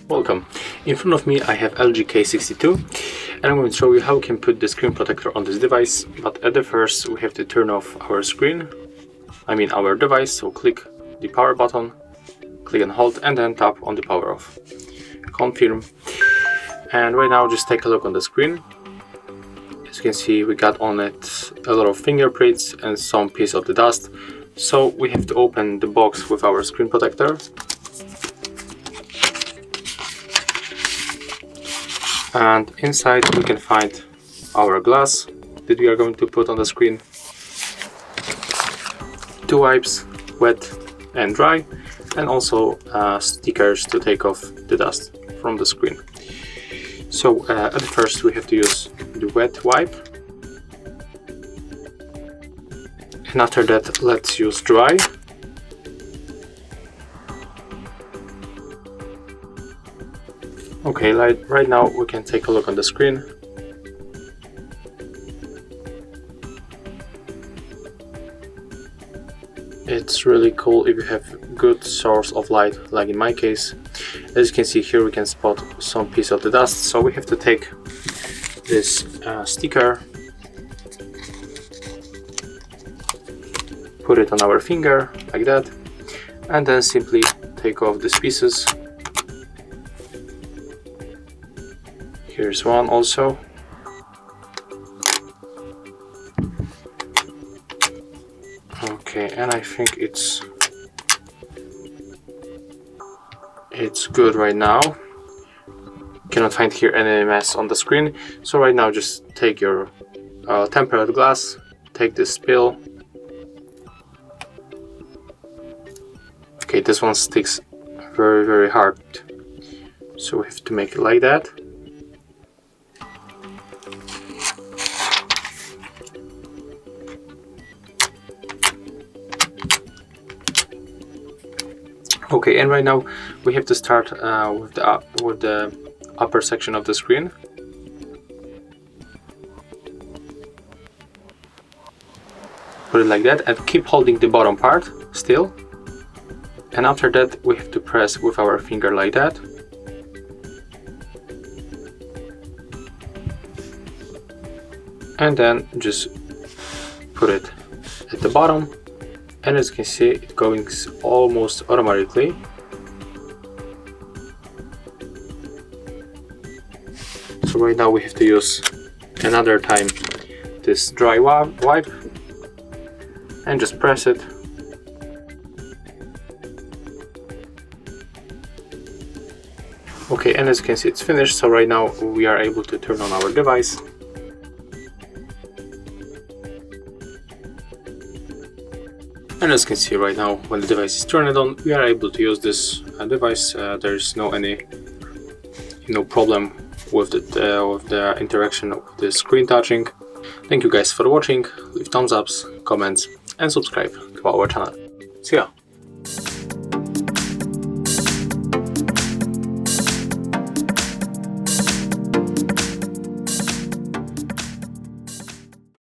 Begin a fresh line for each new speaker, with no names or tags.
Welcome. In front of me I have LG K52 and I'm going to show you how we can put the screen protector on this device, but at the first we have to turn off our screen, our device. So click the power button, click and hold, and then tap on the power off. Confirm. And right now just take a look on the screen. As you can see, we got on it a lot of fingerprints and some piece of the dust. So we have to open the box with our screen protector. And inside we can find our glass that we are going to put on the screen, 2 wipes, wet and dry, and also stickers to take off the dust from the screen. So at first we have to use the wet wipe, and after that let's use dry. Okay, right now we can take a look on the screen. It's really cool if you have good source of light, like in my case. As you can see here, we can spot some piece of the dust, so we have to take this sticker, put it on our finger like that, and then simply take off these pieces. Here's one also. Okay, and I think it's good right now. Cannot find here any mess on the screen. So right now just take your tempered glass, take this spill. Okay, this one sticks very hard, so we have to make it like that. Okay, and right now we have to start with the upper section of the screen. Put it like that and keep holding the bottom part still. And after that we have to press with our finger like that. And then just put it at the bottom. And as you can see, it goes almost automatically. So right now we have to use another time this dry wipe and just press it. Okay, and as you can see, it's finished. So right now we are able to turn on our device. And as you can see right now, when the device is turned on, we are able to use this device. There's no problem with the interaction of the screen touching. Thank you guys for watching. Leave thumbs ups, comments, and subscribe to our channel. See ya!